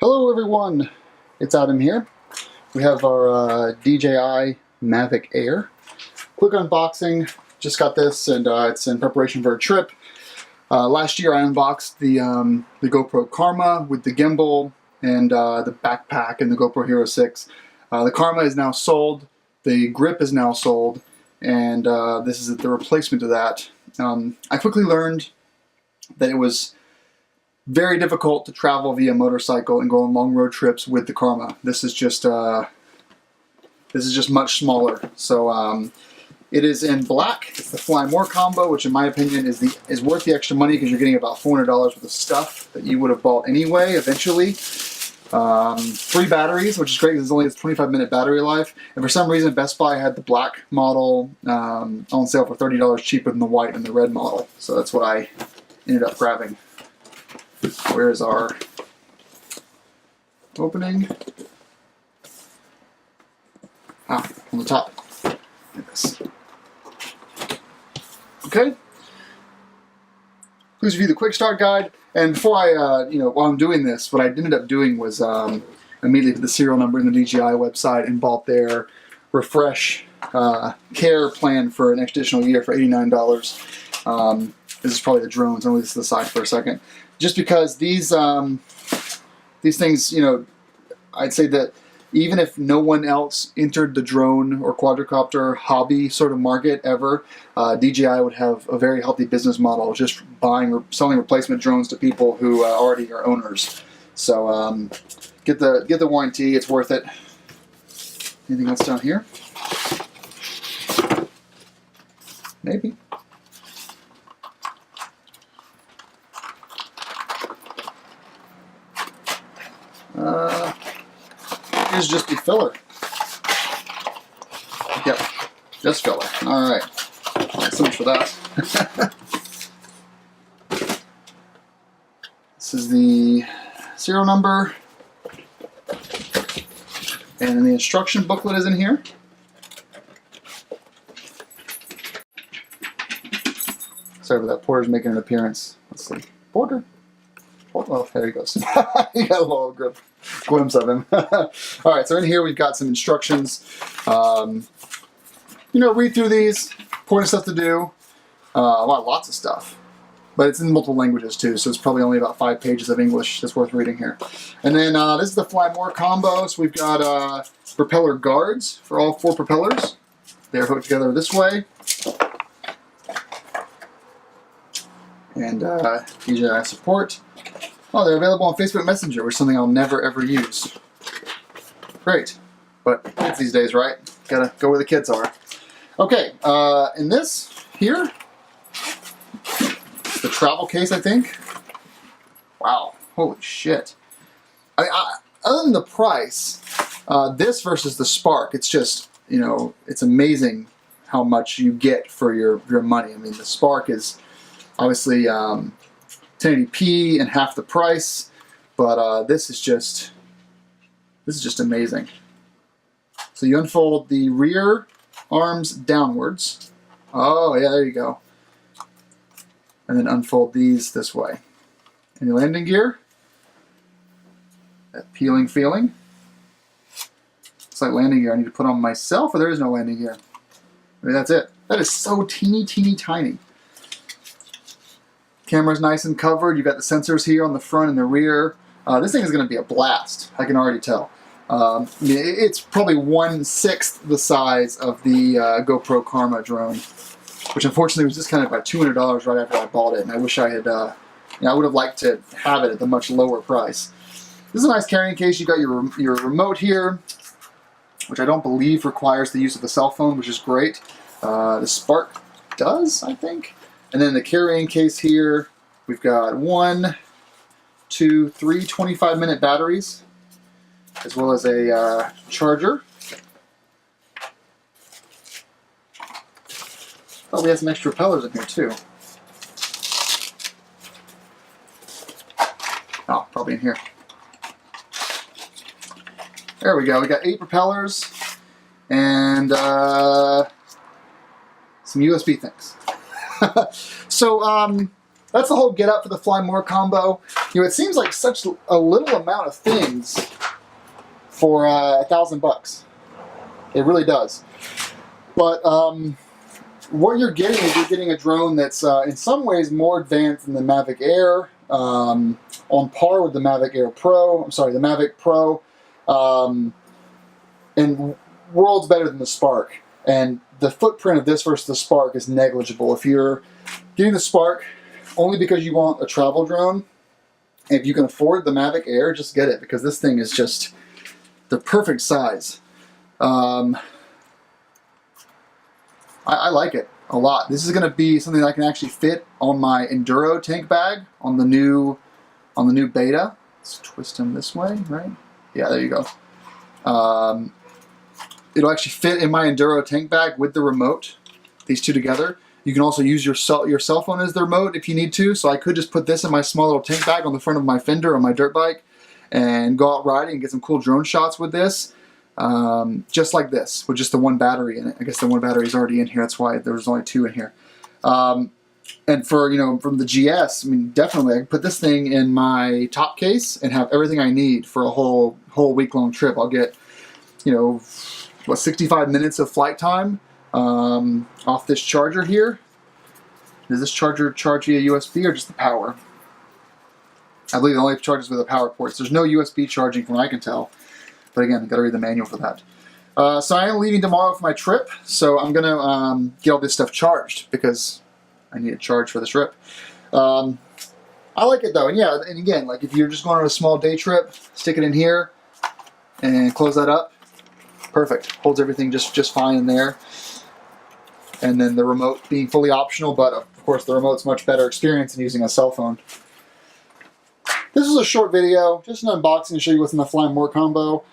Hello everyone, it's Adam here. We have our DJI Mavic Air. Quick unboxing, just got this and it's in preparation for a trip. Last year I unboxed the GoPro Karma with the gimbal and the backpack and the GoPro Hero 6. The Karma is now sold, the grip is now sold, and this is the replacement of that. I quickly learned that it was very difficult to travel via motorcycle and go on long road trips with the Karma. This is just much smaller. So it is in black. It's the Fly More combo, which in my opinion is worth the extra money because you're getting about $400 worth of stuff that you would have bought anyway eventually. 3 batteries, which is great because it's only a 25-minute battery life. And for some reason, Best Buy had the black model on sale for $30 cheaper than the white and the red model. So that's what I ended up grabbing. Where is our opening? On the top. Like this. Okay. Please review the quick start guide. And before I, while I'm doing this, what I ended up doing was immediately put the serial number in the DJI website and bought their refresh care plan for an additional year for $89. This is probably the drones. I'll leave this to the side for a second. Just because these things, I'd say that even if no one else entered the drone or quadricopter hobby sort of market ever, DJI would have a very healthy business model, just buying or selling replacement drones to people who already are owners. So get the warranty; it's worth it. Anything else down here? Maybe. Here's just the filler. Yep, just filler. All right, so much for that. This is the serial number, and the instruction booklet is in here. Sorry about that. Porter's making an appearance. Let's see, Porter. Oh, there he goes. You got a little glimpse of him. All right, so in here we've got some instructions. Read through these. Important stuff to do. Lots of stuff. But it's in multiple languages too, so it's probably only about 5 pages of English that's worth reading here. And then this is the Fly More combo. So we've got propeller guards for all 4 propellers. They're hooked together this way. And DJI support. Oh, they're available on Facebook Messenger, which is something I'll never ever use. Great. But kids these days, right? Gotta go where the kids are. Okay, and this here, the travel case, I think. Wow, holy shit. Other than the price, this versus the Spark, it's just, it's amazing how much you get for your money. I mean, the Spark is obviously 1080p and half the price, but this is just amazing. So you unfold the rear arms downwards. Oh yeah, there you go. And then unfold these this way. And your landing gear. That peeling feeling. It's like landing gear I need to put on myself, or there is no landing gear. Maybe that's it. That is so teeny tiny. Camera's nice and covered. You've got the sensors here on the front and the rear. This thing is going to be a blast. I can already tell. It's probably 1/6 the size of the GoPro Karma drone, which unfortunately was just kind of about $200 right after I bought it. And I wish I had, I would have liked to have it at the much lower price. This is a nice carrying case. You've got your remote here, which I don't believe requires the use of the cell phone, which is great. The Spark does, I think. And then the carrying case here, we've got 1, 2, 3 25-minute batteries, as well as a charger. Oh, we have some extra propellers in here too. Oh, probably in here. There we go. We got 8 propellers and some USB things. So that's the whole get up for the Fly More combo. You know, it seems like such a little amount of things for $1,000 bucks. It really does. But what you're getting is you're getting a drone that's in some ways more advanced than the Mavic Air, on par with the Mavic Air Pro. I'm sorry, the Mavic Pro, and worlds better than the Spark. And the footprint of this versus the Spark is negligible. If you're getting the Spark only because you want a travel drone, if you can afford the Mavic Air, just get it, because this thing is just the perfect size. I like it a lot. This is going to be something that I can actually fit on my Enduro tank bag on the new beta. Let's twist them this way, right? Yeah, there you go. It'll actually fit in my Enduro tank bag with the remote, these two together. You can also use your cell phone as the remote if you need to. So I could just put this in my small little tank bag on the front of my fender on my dirt bike and go out riding and get some cool drone shots with this. Just like this, with just the one battery in it. I guess the one battery is already in here. That's why there's only two in here. And for, you know, from the GS, I mean, definitely I can put this thing in my top case and have everything I need for a whole week-long trip. I'll get, you know, what, 65 minutes of flight time off this charger here. Does this charger charge via USB or just the power? I believe it only charges with a power port. So there's no USB charging from what I can tell. But again, I've got to read the manual for that. So I am leaving tomorrow for my trip, so I'm going to get all this stuff charged because I need a charge for the trip. I like it though, and yeah, and again, like if you're just going on a small day trip, stick it in here and close that up. Perfect. Holds everything just fine in there. And then the remote being fully optional, but of course the remote's much better experience than using a cell phone. This is a short video, just an unboxing to show you what's in the Fly More combo.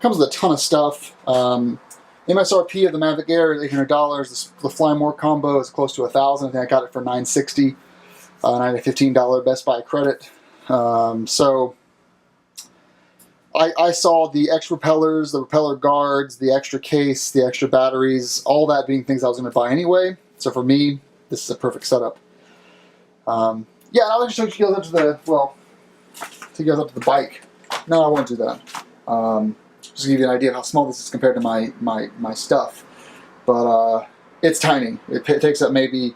Comes with a ton of stuff. MSRP of the Mavic Air is $800. The Fly More combo is close to $1,000. I think I got it for $960. And I had a $15 Best Buy credit. So I saw the extra propellers, the propeller guards, the extra case, the extra batteries, all that being things I was going to buy anyway. So for me, this is a perfect setup. Yeah, I'll just take you guys up to the, well, take you guys up to the bike. No, I won't do that. Just to give you an idea of how small this is compared to my stuff. But it's tiny. It takes up maybe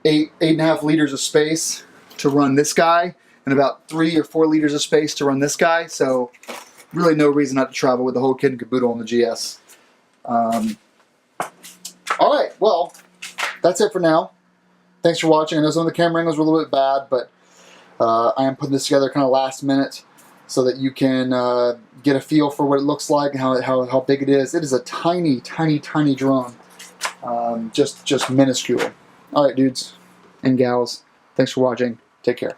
8.5 liters of space to run this guy, and about 3 or 4 liters of space to run this guy. So really no reason not to travel with the whole kit and caboodle on the GS. Alright, well, that's it for now. Thanks for watching. I know some of the camera angles were a little bit bad, but I am putting this together kind of last minute so that you can get a feel for what it looks like and how big it is. It is a tiny, tiny, tiny drone. Just minuscule. Alright, dudes and gals. Thanks for watching. Take care.